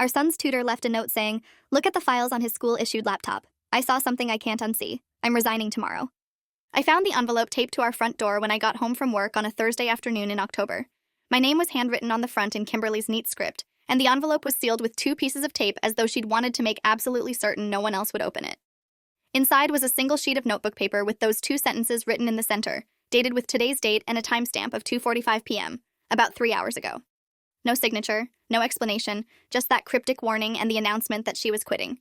Our son's tutor left a note saying, "Look at the files on his school-issued laptop. I saw something I can't unsee. I'm resigning tomorrow." I found the envelope taped to our front door when I got home from work on a Thursday afternoon in October. My name was handwritten on the front in Kimberly's neat script, and the envelope was sealed with 2 pieces of tape as though she'd wanted to make absolutely certain no one else would open it. Inside was a single sheet of notebook paper with those 2 sentences written in the center, dated with today's date and a timestamp of 2:45 p.m., about 3 hours ago. No signature, no explanation, just that cryptic warning and the announcement that she was quitting.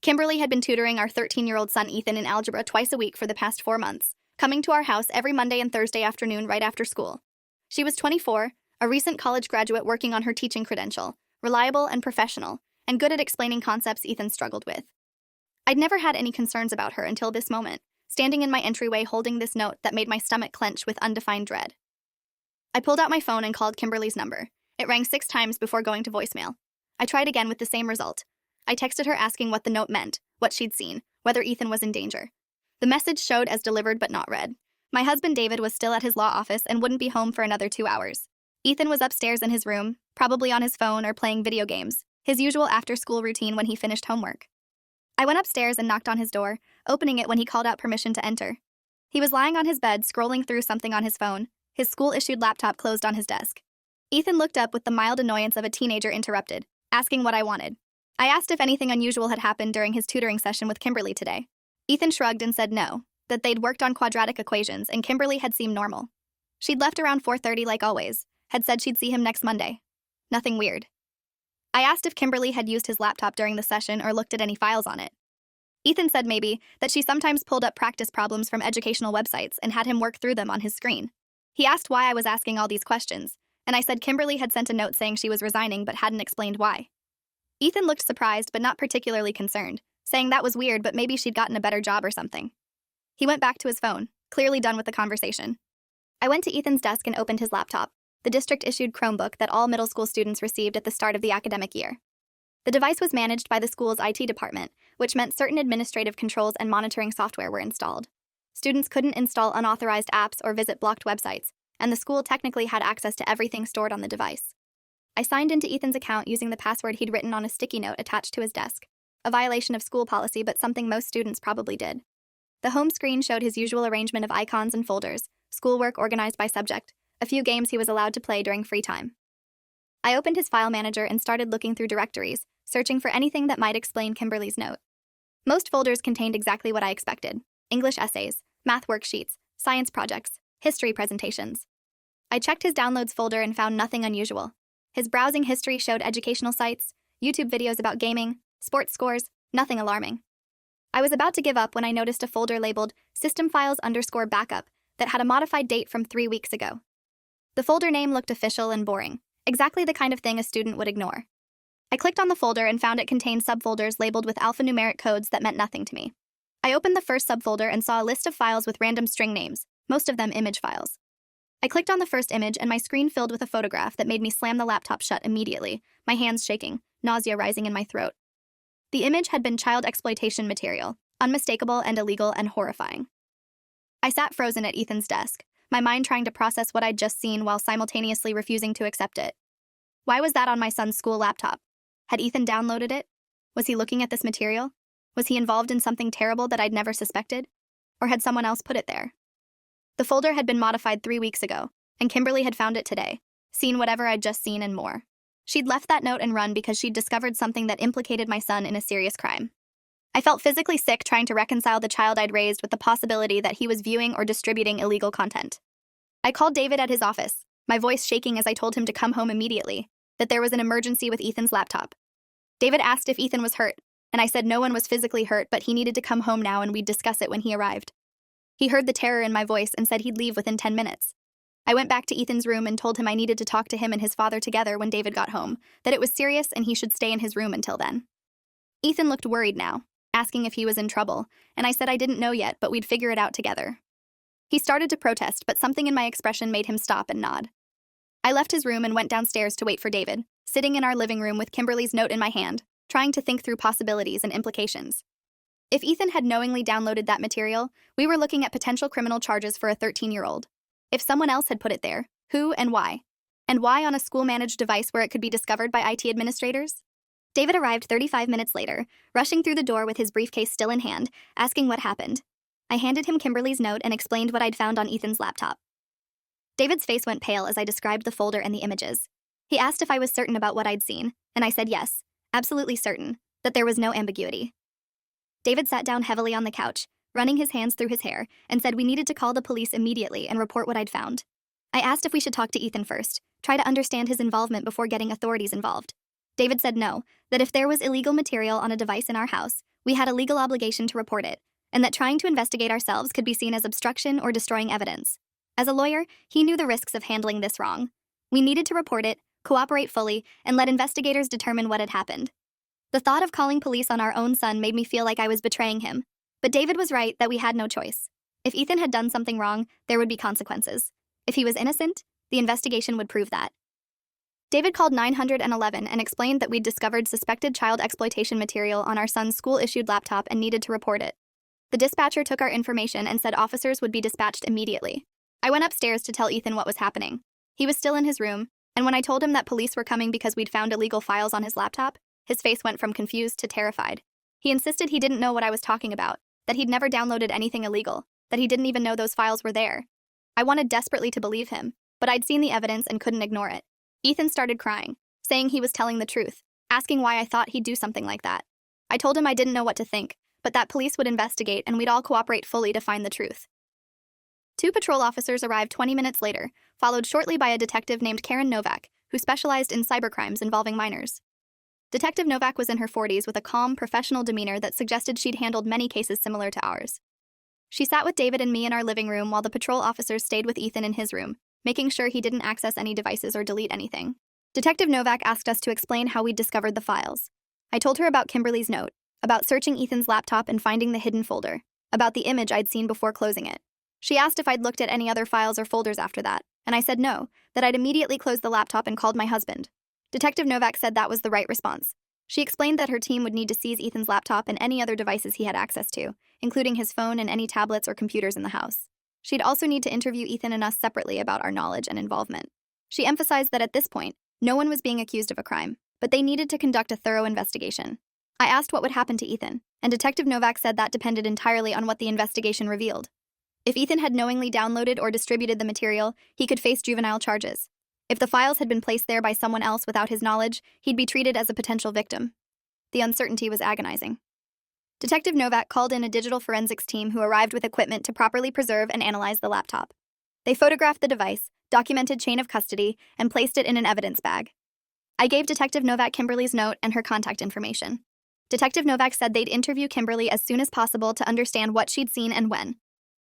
Kimberly had been tutoring our 13-year-old son Ethan in algebra twice a week for the past 4 months, coming to our house every Monday and Thursday afternoon right after school. She was 24, a recent college graduate working on her teaching credential, reliable and professional, and good at explaining concepts Ethan struggled with. I'd never had any concerns about her until this moment, standing in my entryway holding this note that made my stomach clench with undefined dread. I pulled out my phone and called Kimberly's number. It rang 6 times before going to voicemail. I tried again with the same result. I texted her asking what the note meant, what she'd seen, whether Ethan was in danger. The message showed as delivered but not read. My husband David was still at his law office and wouldn't be home for another 2 hours. Ethan was upstairs in his room, probably on his phone or playing video games, his usual after-school routine when he finished homework. I went upstairs and knocked on his door, opening it when he called out permission to enter. He was lying on his bed, scrolling through something on his phone, his school-issued laptop closed on his desk. Ethan looked up with the mild annoyance of a teenager interrupted, asking what I wanted. I asked if anything unusual had happened during his tutoring session with Kimberly today. Ethan shrugged and said no, that they'd worked on quadratic equations and Kimberly had seemed normal. She'd left around 4:30 like always, had said she'd see him next Monday. Nothing weird. I asked if Kimberly had used his laptop during the session or looked at any files on it. Ethan said maybe, that she sometimes pulled up practice problems from educational websites and had him work through them on his screen. He asked why I was asking all these questions, and I said Kimberly had sent a note saying she was resigning but hadn't explained why. Ethan looked surprised but not particularly concerned, saying that was weird but maybe she'd gotten a better job or something. He went back to his phone, clearly done with the conversation. I went to Ethan's desk and opened his laptop, the district-issued Chromebook that all middle school students received at the start of the academic year. The device was managed by the school's IT department, which meant certain administrative controls and monitoring software were installed. Students couldn't install unauthorized apps or visit blocked websites, and the school technically had access to everything stored on the device. I signed into Ethan's account using the password he'd written on a sticky note attached to his desk, a violation of school policy but something most students probably did. The home screen showed his usual arrangement of icons and folders, schoolwork organized by subject, a few games he was allowed to play during free time. I opened his file manager and started looking through directories, searching for anything that might explain Kimberly's note. Most folders contained exactly what I expected: English essays, math worksheets, science projects, history presentations. I checked his downloads folder and found nothing unusual. His browsing history showed educational sites, YouTube videos about gaming, sports scores, nothing alarming. I was about to give up when I noticed a folder labeled systemfiles_backup that had a modified date from 3 weeks ago. The folder name looked official and boring, exactly the kind of thing a student would ignore. I clicked on the folder and found it contained subfolders labeled with alphanumeric codes that meant nothing to me. I opened the first subfolder and saw a list of files with random string names, most of them image files. I clicked on the first image and my screen filled with a photograph that made me slam the laptop shut immediately, my hands shaking, nausea rising in my throat. The image had been child exploitation material, unmistakable and illegal and horrifying. I sat frozen at Ethan's desk, my mind trying to process what I'd just seen while simultaneously refusing to accept it. Why was that on my son's school laptop? Had Ethan downloaded it? Was he looking at this material? Was he involved in something terrible that I'd never suspected? Or had someone else put it there? The folder had been modified 3 weeks ago, and Kimberly had found it today, seen whatever I'd just seen and more. She'd left that note and run because she'd discovered something that implicated my son in a serious crime. I felt physically sick trying to reconcile the child I'd raised with the possibility that he was viewing or distributing illegal content. I called David at his office, my voice shaking as I told him to come home immediately, that there was an emergency with Ethan's laptop. David asked if Ethan was hurt, and I said no one was physically hurt, but he needed to come home now and we'd discuss it when he arrived. He heard the terror in my voice and said he'd leave within 10 minutes. I went back to Ethan's room and told him I needed to talk to him and his father together when David got home, that it was serious and he should stay in his room until then. Ethan looked worried now, asking if he was in trouble, and I said I didn't know yet, but we'd figure it out together. He started to protest, but something in my expression made him stop and nod. I left his room and went downstairs to wait for David, sitting in our living room with Kimberly's note in my hand, trying to think through possibilities and implications. If Ethan had knowingly downloaded that material, we were looking at potential criminal charges for a 13-year-old. If someone else had put it there, who and why? And why on a school-managed device where it could be discovered by IT administrators? David arrived 35 minutes later, rushing through the door with his briefcase still in hand, asking what happened. I handed him Kimberly's note and explained what I'd found on Ethan's laptop. David's face went pale as I described the folder and the images. He asked if I was certain about what I'd seen, and I said yes, absolutely certain, that there was no ambiguity. David sat down heavily on the couch, running his hands through his hair, and said we needed to call the police immediately and report what I'd found. I asked if we should talk to Ethan first, try to understand his involvement before getting authorities involved. David said no, that if there was illegal material on a device in our house, we had a legal obligation to report it, and that trying to investigate ourselves could be seen as obstruction or destroying evidence. As a lawyer, he knew the risks of handling this wrong. We needed to report it, cooperate fully, and let investigators determine what had happened. The thought of calling police on our own son made me feel like I was betraying him, but David was right that we had no choice. If Ethan had done something wrong, there would be consequences. If he was innocent, the investigation would prove that. David called 911 and explained that we'd discovered suspected child exploitation material on our son's school-issued laptop and needed to report it. The dispatcher took our information and said officers would be dispatched immediately. I went upstairs to tell Ethan what was happening. He was still in his room, and when I told him that police were coming because we'd found illegal files on his laptop, his face went from confused to terrified. He insisted he didn't know what I was talking about, that he'd never downloaded anything illegal, that he didn't even know those files were there. I wanted desperately to believe him, but I'd seen the evidence and couldn't ignore it. Ethan started crying, saying he was telling the truth, asking why I thought he'd do something like that. I told him I didn't know what to think, but that police would investigate and we'd all cooperate fully to find the truth. 2 patrol officers arrived 20 minutes later, followed shortly by a detective named Karen Novak, who specialized in cybercrimes involving minors. Detective Novak was in her 40s with a calm, professional demeanor that suggested she'd handled many cases similar to ours. She sat with David and me in our living room while the patrol officers stayed with Ethan in his room, making sure he didn't access any devices or delete anything. Detective Novak asked us to explain how we'd discovered the files. I told her about Kimberly's note, about searching Ethan's laptop and finding the hidden folder, about the image I'd seen before closing it. She asked if I'd looked at any other files or folders after that, and I said no, that I'd immediately closed the laptop and called my husband. Detective Novak said that was the right response. She explained that her team would need to seize Ethan's laptop and any other devices he had access to, including his phone and any tablets or computers in the house. She'd also need to interview Ethan and us separately about our knowledge and involvement. She emphasized that at this point, no one was being accused of a crime, but they needed to conduct a thorough investigation. I asked what would happen to Ethan, and Detective Novak said that depended entirely on what the investigation revealed. If Ethan had knowingly downloaded or distributed the material, he could face juvenile charges. If the files had been placed there by someone else without his knowledge, he'd be treated as a potential victim. The uncertainty was agonizing. Detective Novak called in a digital forensics team who arrived with equipment to properly preserve and analyze the laptop. They photographed the device, documented chain of custody, and placed it in an evidence bag. I gave Detective Novak Kimberly's note and her contact information. Detective Novak said they'd interview Kimberly as soon as possible to understand what she'd seen and when.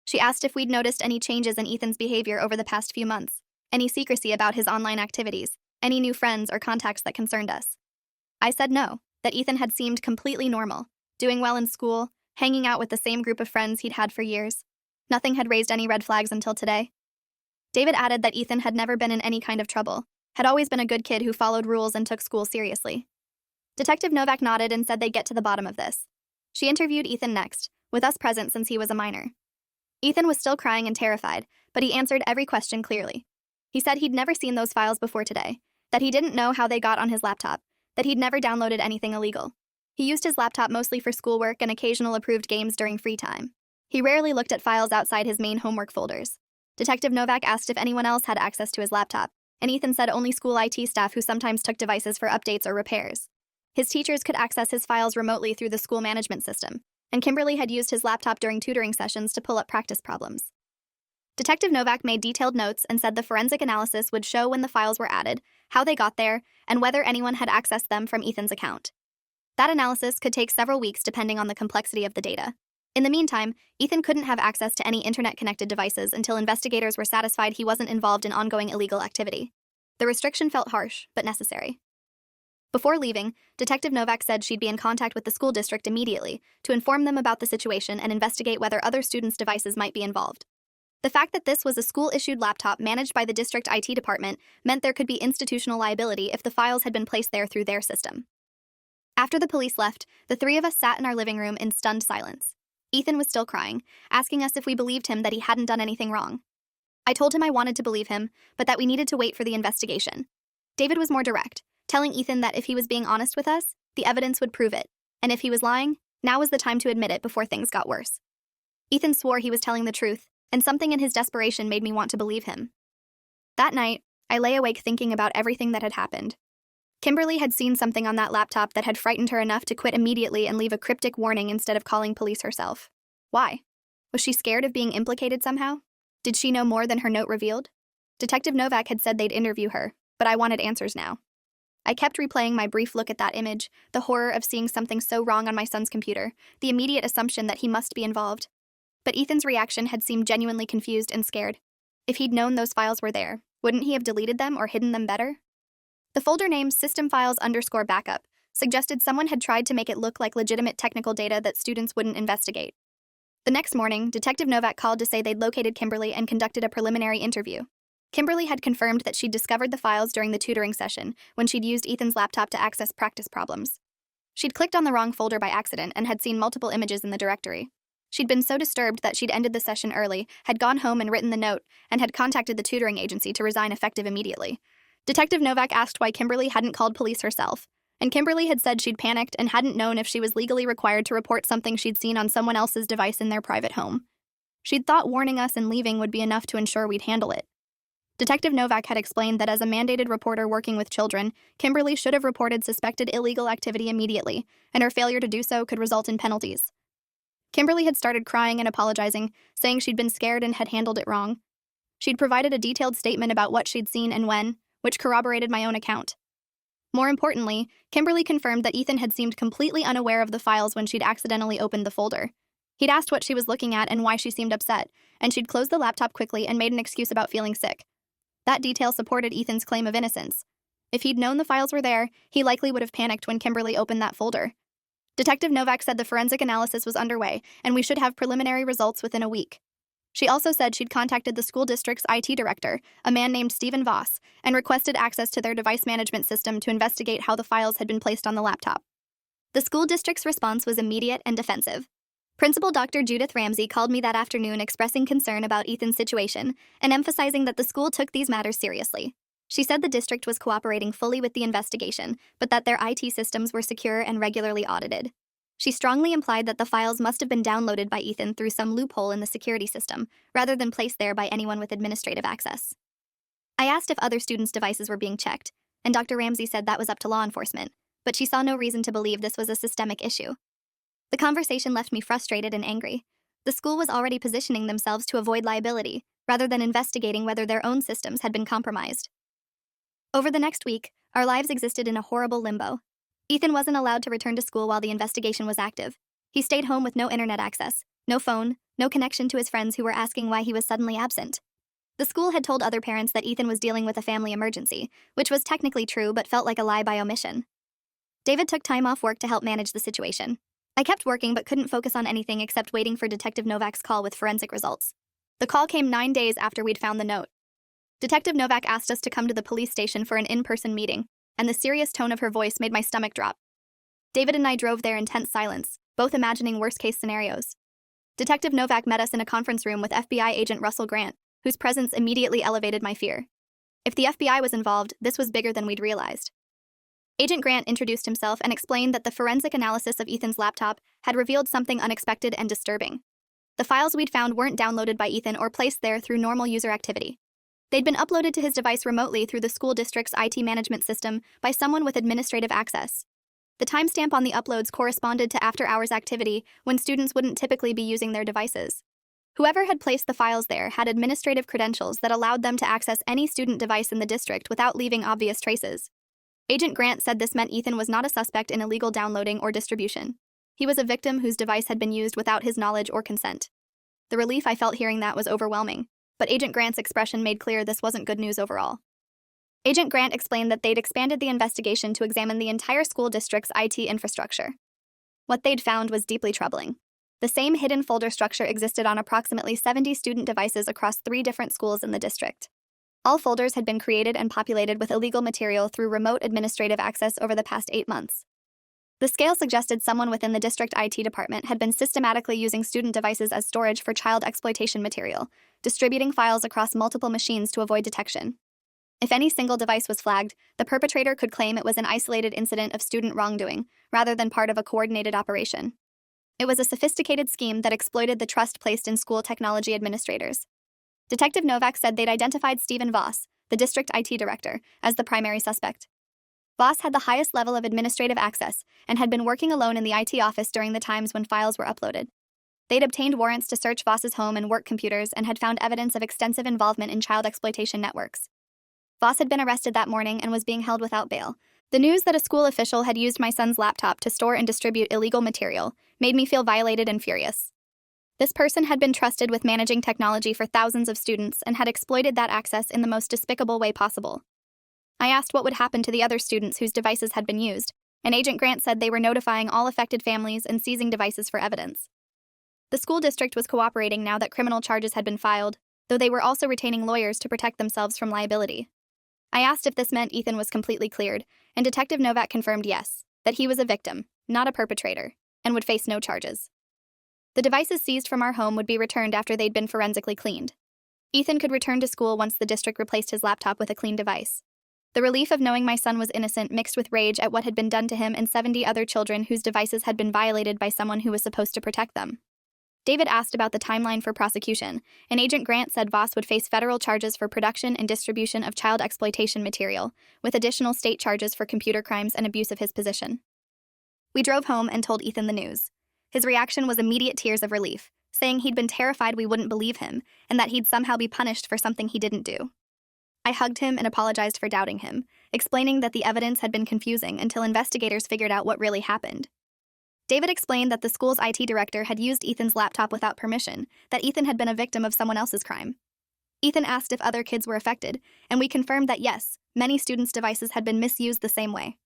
She asked if we'd noticed any changes in Ethan's behavior over the past few months, any secrecy about his online activities, any new friends or contacts that concerned us. I said no, that Ethan had seemed completely normal, doing well in school, hanging out with the same group of friends he'd had for years. Nothing had raised any red flags until today. David added that Ethan had never been in any kind of trouble, had always been a good kid who followed rules and took school seriously. Detective Novak nodded and said they'd get to the bottom of this. She interviewed Ethan next, with us present since he was a minor. Ethan was still crying and terrified, but he answered every question clearly. He said he'd never seen those files before today, that he didn't know how they got on his laptop, that he'd never downloaded anything illegal. He used his laptop mostly for schoolwork and occasional approved games during free time. He rarely looked at files outside his main homework folders. Detective Novak asked if anyone else had access to his laptop, and Ethan said only school IT staff who sometimes took devices for updates or repairs. His teachers could access his files remotely through the school management system, and Kimberly had used his laptop during tutoring sessions to pull up practice problems. Detective Novak made detailed notes and said the forensic analysis would show when the files were added, how they got there, and whether anyone had accessed them from Ethan's account. That analysis could take several weeks depending on the complexity of the data. In the meantime, Ethan couldn't have access to any internet-connected devices until investigators were satisfied he wasn't involved in ongoing illegal activity. The restriction felt harsh, but necessary. Before leaving, Detective Novak said she'd be in contact with the school district immediately to inform them about the situation and investigate whether other students' devices might be involved. The fact that this was a school-issued laptop managed by the district IT department meant there could be institutional liability if the files had been placed there through their system. After the police left, the 3 of us sat in our living room in stunned silence. Ethan was still crying, asking us if we believed him that he hadn't done anything wrong. I told him I wanted to believe him, but that we needed to wait for the investigation. David was more direct, telling Ethan that if he was being honest with us, The evidence would prove it. And if he was lying, now was the time to admit it before things got worse. Ethan swore he was telling the truth, and something in his desperation made me want to believe him. That night, I lay awake thinking about everything that had happened. Kimberly had seen something on that laptop that had frightened her enough to quit immediately and leave a cryptic warning instead of calling police herself. Why? Was she scared of being implicated somehow? Did she know more than her note revealed? Detective Novak had said they'd interview her, but I wanted answers now. I kept replaying my brief look at that image, the horror of seeing something so wrong on my son's computer, the immediate assumption that he must be involved. But Ethan's reaction had seemed genuinely confused and scared. If he'd known those files were there, wouldn't he have deleted them or hidden them better? The folder name systemfiles_backup suggested someone had tried to make it look like legitimate technical data that students wouldn't investigate. The next morning, Detective Novak called to say they'd located Kimberly and conducted a preliminary interview. Kimberly had confirmed that she'd discovered the files during the tutoring session when she'd used Ethan's laptop to access practice problems. She'd clicked on the wrong folder by accident and had seen multiple images in the directory. She'd been so disturbed that she'd ended the session early, had gone home and written the note, and had contacted the tutoring agency to resign effective immediately. Detective Novak asked why Kimberly hadn't called police herself, and Kimberly had said she'd panicked and hadn't known if she was legally required to report something she'd seen on someone else's device in their private home. She'd thought warning us and leaving would be enough to ensure we'd handle it. Detective Novak had explained that as a mandated reporter working with children, Kimberly should have reported suspected illegal activity immediately, and her failure to do so could result in penalties. Kimberly had started crying and apologizing, saying she'd been scared and had handled it wrong. She'd provided a detailed statement about what she'd seen and when, which corroborated my own account. More importantly, Kimberly confirmed that Ethan had seemed completely unaware of the files when she'd accidentally opened the folder. He'd asked what she was looking at and why she seemed upset, and she'd closed the laptop quickly and made an excuse about feeling sick. That detail supported Ethan's claim of innocence. If he'd known the files were there, he likely would have panicked when Kimberly opened that folder. Detective Novak said the forensic analysis was underway, and we should have preliminary results within a week. She also said she'd contacted the school district's IT director, a man named Voss, and requested access to their device management system to investigate how the files had been placed on the laptop. The school district's response was immediate and defensive. Principal Dr. Judith Ramsey called me that afternoon expressing concern about Ethan's situation and emphasizing that the school took these matters seriously. She said the district was cooperating fully with the investigation, but that their IT systems were secure and regularly audited. She strongly implied that the files must have been downloaded by Ethan through some loophole in the security system, rather than placed there by anyone with administrative access. I asked if other students' devices were being checked, and Dr. Ramsey said that was up to law enforcement, but she saw no reason to believe this was a systemic issue. The conversation left me frustrated and angry. The school was already positioning themselves to avoid liability, rather than investigating whether their own systems had been compromised. Over the next week, our lives existed in a horrible limbo. Ethan wasn't allowed to return to school while the investigation was active. He stayed home with no internet access, no phone, no connection to his friends who were asking why he was suddenly absent. The school had told other parents that Ethan was dealing with a family emergency, which was technically true but felt like a lie by omission. David took time off work to help manage the situation. I kept working but couldn't focus on anything except waiting for Detective Novak's call with forensic results. The call came 9 days after we'd found the note. Detective Novak asked us to come to the police station for an in-person meeting, and the serious tone of her voice made my stomach drop. David and I drove there in tense silence, both imagining worst-case scenarios. Detective Novak met us in a conference room with FBI agent Russell Grant, whose presence immediately elevated my fear. If the FBI was involved, this was bigger than we'd realized. Agent Grant introduced himself and explained that the forensic analysis of Ethan's laptop had revealed something unexpected and disturbing. The files we'd found weren't downloaded by Ethan or placed there through normal user activity. They'd been uploaded to his device remotely through the school district's IT management system by someone with administrative access. The timestamp on the uploads corresponded to after-hours activity when students wouldn't typically be using their devices. Whoever had placed the files there had administrative credentials that allowed them to access any student device in the district without leaving obvious traces. Agent Grant said this meant Ethan was not a suspect in illegal downloading or distribution. He was a victim whose device had been used without his knowledge or consent. The relief I felt hearing that was overwhelming, but Agent Grant's expression made clear this wasn't good news overall. Agent Grant explained that they'd expanded the investigation to examine the entire school district's IT infrastructure. What they'd found was deeply troubling. The same hidden folder structure existed on approximately 70 student devices across 3 different schools in the district. All folders had been created and populated with illegal material through remote administrative access over the past 8 months. The scale suggested someone within the district IT department had been systematically using student devices as storage for child exploitation material, distributing files across multiple machines to avoid detection. If any single device was flagged, the perpetrator could claim it was an isolated incident of student wrongdoing, rather than part of a coordinated operation. It was a sophisticated scheme that exploited the trust placed in school technology administrators. Detective Novak said they'd identified Stephen Voss, the district IT director, as the primary suspect. Voss had the highest level of administrative access and had been working alone in the IT office during the times when files were uploaded. They'd obtained warrants to search Voss's home and work computers and had found evidence of extensive involvement in child exploitation networks. Voss had been arrested that morning and was being held without bail. The news that a school official had used my son's laptop to store and distribute illegal material made me feel violated and furious. This person had been trusted with managing technology for thousands of students and had exploited that access in the most despicable way possible. I asked what would happen to the other students whose devices had been used, and Agent Grant said they were notifying all affected families and seizing devices for evidence. The school district was cooperating now that criminal charges had been filed, though they were also retaining lawyers to protect themselves from liability. I asked if this meant Ethan was completely cleared, and Detective Novak confirmed yes, that he was a victim, not a perpetrator, and would face no charges. The devices seized from our home would be returned after they'd been forensically cleaned. Ethan could return to school once the district replaced his laptop with a clean device. The relief of knowing my son was innocent mixed with rage at what had been done to him and 70 other children whose devices had been violated by someone who was supposed to protect them. David asked about the timeline for prosecution, and Agent Grant said Voss would face federal charges for production and distribution of child exploitation material, with additional state charges for computer crimes and abuse of his position. We drove home and told Ethan the news. His reaction was immediate tears of relief, saying he'd been terrified we wouldn't believe him, and that he'd somehow be punished for something he didn't do. I hugged him and apologized for doubting him, explaining that the evidence had been confusing until investigators figured out what really happened. David explained that the school's IT director had used Ethan's laptop without permission, that Ethan had been a victim of someone else's crime. Ethan asked if other kids were affected, and we confirmed that yes, many students' devices had been misused the same way.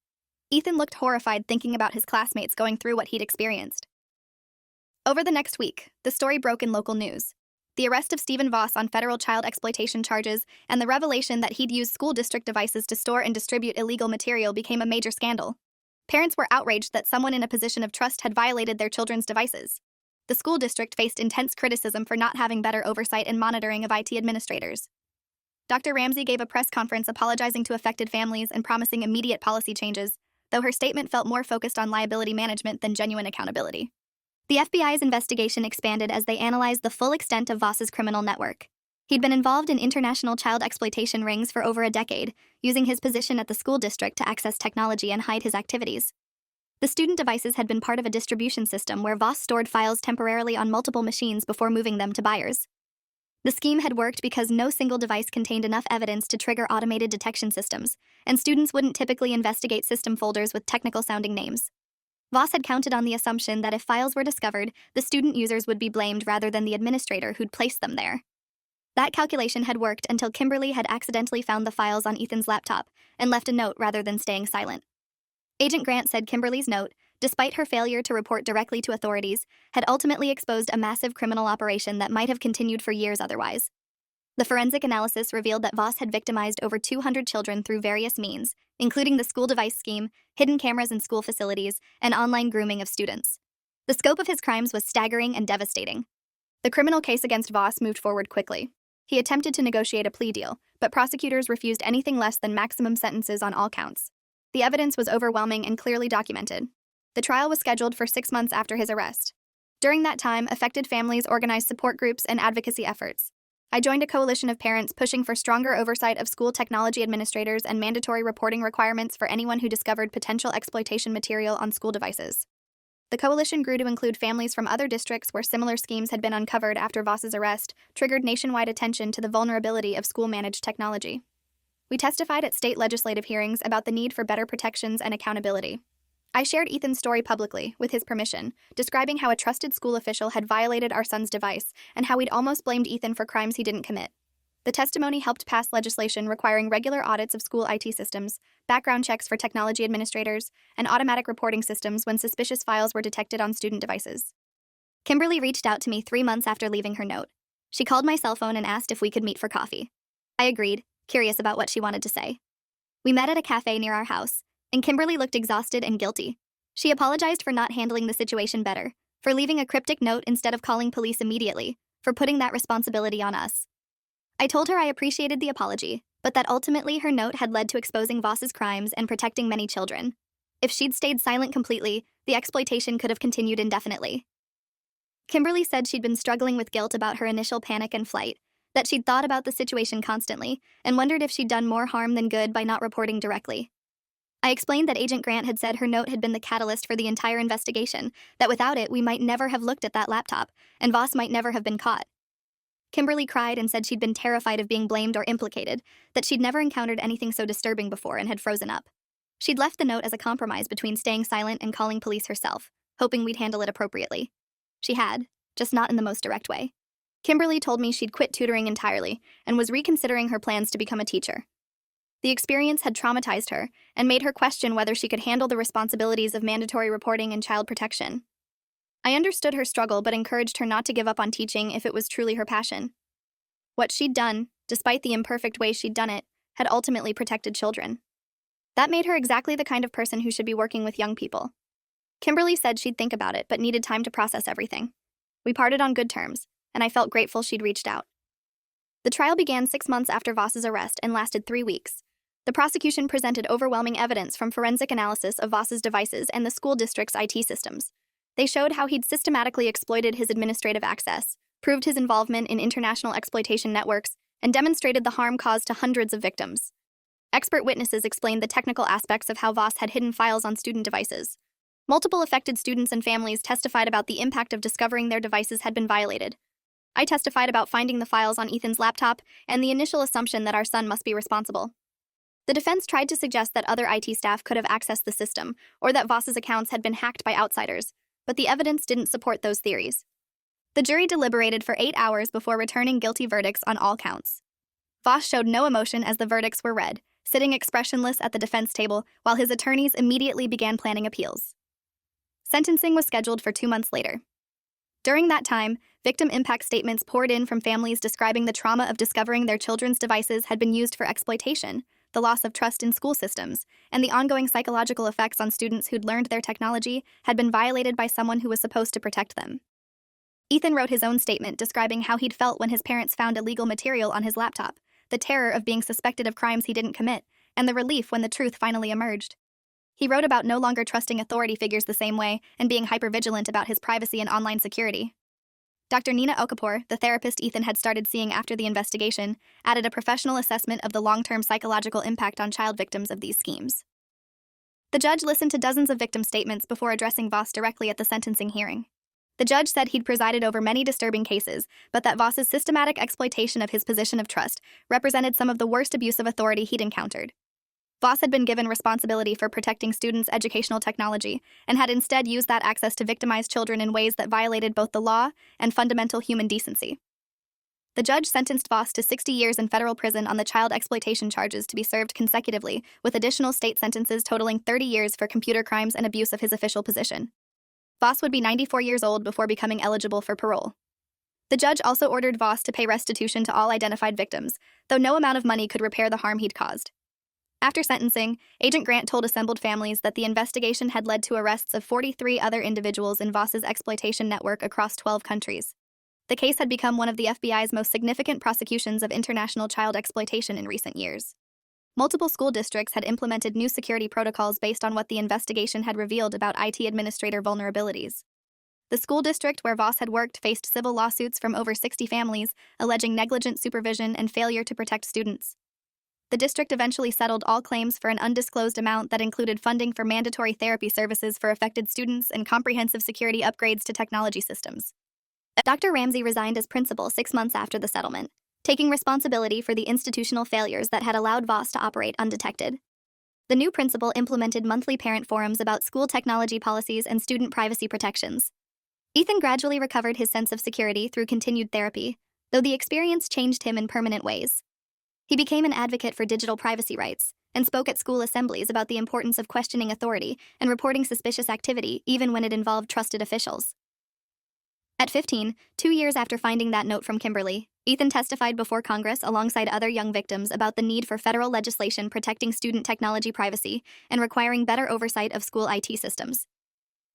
Ethan looked horrified thinking about his classmates going through what he'd experienced. Over the next week, the story broke in local news. The arrest of Stephen Voss on federal child exploitation charges and the revelation that he'd used school district devices to store and distribute illegal material became a major scandal. Parents were outraged that someone in a position of trust had violated their children's devices. The school district faced intense criticism for not having better oversight and monitoring of IT administrators. Dr. Ramsey gave a press conference apologizing to affected families and promising immediate policy changes, though her statement felt more focused on liability management than genuine accountability. The FBI's investigation expanded as they analyzed the full extent of Voss's criminal network. He'd been involved in international child exploitation rings for over a decade, using his position at the school district to access technology and hide his activities. The student devices had been part of a distribution system where Voss stored files temporarily on multiple machines before moving them to buyers. The scheme had worked because no single device contained enough evidence to trigger automated detection systems, and students wouldn't typically investigate system folders with technical-sounding names. Voss had counted on the assumption that if files were discovered, the student users would be blamed rather than the administrator who'd placed them there. That calculation had worked until Kimberly had accidentally found the files on Ethan's laptop and left a note rather than staying silent. Agent Grant said Kimberly's note, despite her failure to report directly to authorities, had ultimately exposed a massive criminal operation that might have continued for years otherwise. The forensic analysis revealed that Voss had victimized over 200 children through various means, including the school device scheme, hidden cameras in school facilities, and online grooming of students. The scope of his crimes was staggering and devastating. The criminal case against Voss moved forward quickly. He attempted to negotiate a plea deal, but prosecutors refused anything less than maximum sentences on all counts. The evidence was overwhelming and clearly documented. The trial was scheduled for 6 months after his arrest. During that time, affected families organized support groups and advocacy efforts. I joined a coalition of parents pushing for stronger oversight of school technology administrators and mandatory reporting requirements for anyone who discovered potential exploitation material on school devices. The coalition grew to include families from other districts where similar schemes had been uncovered after Voss's arrest, triggered nationwide attention to the vulnerability of school-managed technology. We testified at state legislative hearings about the need for better protections and accountability. I shared Ethan's story publicly, with his permission, describing how a trusted school official had violated our son's device and how we'd almost blamed Ethan for crimes he didn't commit. The testimony helped pass legislation requiring regular audits of school IT systems, background checks for technology administrators, and automatic reporting systems when suspicious files were detected on student devices. Kimberly reached out to me 3 months after leaving her note. She called my cell phone and asked if we could meet for coffee. I agreed, curious about what she wanted to say. We met at a cafe near our house, and Kimberly looked exhausted and guilty. She apologized for not handling the situation better, for leaving a cryptic note instead of calling police immediately, for putting that responsibility on us. I told her I appreciated the apology, but that ultimately her note had led to exposing Voss's crimes and protecting many children. If she'd stayed silent completely, the exploitation could have continued indefinitely. Kimberly said she'd been struggling with guilt about her initial panic and flight, that she'd thought about the situation constantly, and wondered if she'd done more harm than good by not reporting directly. I explained that Agent Grant had said her note had been the catalyst for the entire investigation, that without it we might never have looked at that laptop, and Voss might never have been caught. Kimberly cried and said she'd been terrified of being blamed or implicated, that she'd never encountered anything so disturbing before and had frozen up. She'd left the note as a compromise between staying silent and calling police herself, hoping we'd handle it appropriately. She had, just not in the most direct way. Kimberly told me she'd quit tutoring entirely and was reconsidering her plans to become a teacher. The experience had traumatized her and made her question whether she could handle the responsibilities of mandatory reporting and child protection. I understood her struggle but encouraged her not to give up on teaching if it was truly her passion. What she'd done, despite the imperfect way she'd done it, had ultimately protected children. That made her exactly the kind of person who should be working with young people. Kimberly said she'd think about it but needed time to process everything. We parted on good terms, and I felt grateful she'd reached out. The trial began 6 months after Voss's arrest and lasted 3 weeks. The prosecution presented overwhelming evidence from forensic analysis of Voss's devices and the school district's IT systems. They showed how he'd systematically exploited his administrative access, proved his involvement in international exploitation networks, and demonstrated the harm caused to hundreds of victims. Expert witnesses explained the technical aspects of how Voss had hidden files on student devices. Multiple affected students and families testified about the impact of discovering their devices had been violated. I testified about finding the files on Ethan's laptop and the initial assumption that our son must be responsible. The defense tried to suggest that other IT staff could have accessed the system, or that Voss's accounts had been hacked by outsiders, but the evidence didn't support those theories. The jury deliberated for 8 hours before returning guilty verdicts on all counts. Voss showed no emotion as the verdicts were read, sitting expressionless at the defense table while his attorneys immediately began planning appeals. Sentencing was scheduled for 2 months later. During that time, victim impact statements poured in from families describing the trauma of discovering their children's devices had been used for exploitation, the loss of trust in school systems, and the ongoing psychological effects on students who'd learned their technology had been violated by someone who was supposed to protect them. Ethan wrote his own statement describing how he'd felt when his parents found illegal material on his laptop, the terror of being suspected of crimes he didn't commit, and the relief when the truth finally emerged. He wrote about no longer trusting authority figures the same way and being hypervigilant about his privacy and online security. Dr. Nina Okapour, the therapist Ethan had started seeing after the investigation, added a professional assessment of the long-term psychological impact on child victims of these schemes. The judge listened to dozens of victim statements before addressing Voss directly at the sentencing hearing. The judge said he'd presided over many disturbing cases, but that Voss's systematic exploitation of his position of trust represented some of the worst abuse of authority he'd encountered. Voss had been given responsibility for protecting students' educational technology and had instead used that access to victimize children in ways that violated both the law and fundamental human decency. The judge sentenced Voss to 60 years in federal prison on the child exploitation charges to be served consecutively, with additional state sentences totaling 30 years for computer crimes and abuse of his official position. Voss would be 94 years old before becoming eligible for parole. The judge also ordered Voss to pay restitution to all identified victims, though no amount of money could repair the harm he'd caused. After sentencing, Agent Grant told assembled families that the investigation had led to arrests of 43 other individuals in Voss's exploitation network across 12 countries. The case had become one of the FBI's most significant prosecutions of international child exploitation in recent years. Multiple school districts had implemented new security protocols based on what the investigation had revealed about IT administrator vulnerabilities. The school district where Voss had worked faced civil lawsuits from over 60 families, alleging negligent supervision and failure to protect students. The district eventually settled all claims for an undisclosed amount that included funding for mandatory therapy services for affected students and comprehensive security upgrades to technology systems. Dr. Ramsey resigned as principal 6 months after the settlement, taking responsibility for the institutional failures that had allowed Voss to operate undetected. The new principal implemented monthly parent forums about school technology policies and student privacy protections. Ethan gradually recovered his sense of security through continued therapy, though the experience changed him in permanent ways. He became an advocate for digital privacy rights and spoke at school assemblies about the importance of questioning authority and reporting suspicious activity even when it involved trusted officials. At 15, 2 years after finding that note from Kimberly, Ethan testified before Congress alongside other young victims about the need for federal legislation protecting student technology privacy and requiring better oversight of school IT systems.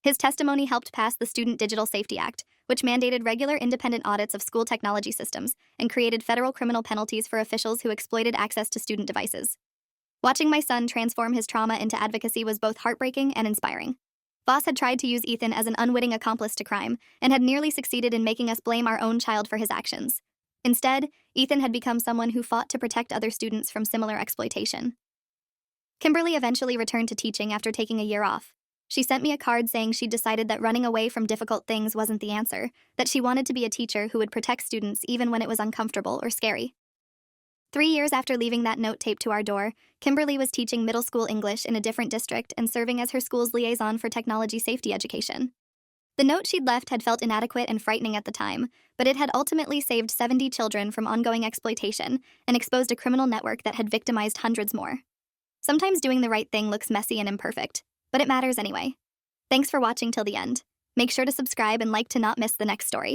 His testimony helped pass the Student Digital Safety Act, which mandated regular independent audits of school technology systems and created federal criminal penalties for officials who exploited access to student devices. Watching my son transform his trauma into advocacy was both heartbreaking and inspiring. Voss had tried to use Ethan as an unwitting accomplice to crime and had nearly succeeded in making us blame our own child for his actions. Instead, Ethan had become someone who fought to protect other students from similar exploitation. Kimberly eventually returned to teaching after taking a year off. She sent me a card saying she'd decided that running away from difficult things wasn't the answer, that she wanted to be a teacher who would protect students even when it was uncomfortable or scary. 3 years after leaving that note taped to our door, Kimberly was teaching middle school English in a different district and serving as her school's liaison for technology safety education. The note she'd left had felt inadequate and frightening at the time, but it had ultimately saved 70 children from ongoing exploitation and exposed a criminal network that had victimized hundreds more. Sometimes doing the right thing looks messy and imperfect, but it matters anyway. Thanks for watching till the end. Make sure to subscribe and like to not miss the next story.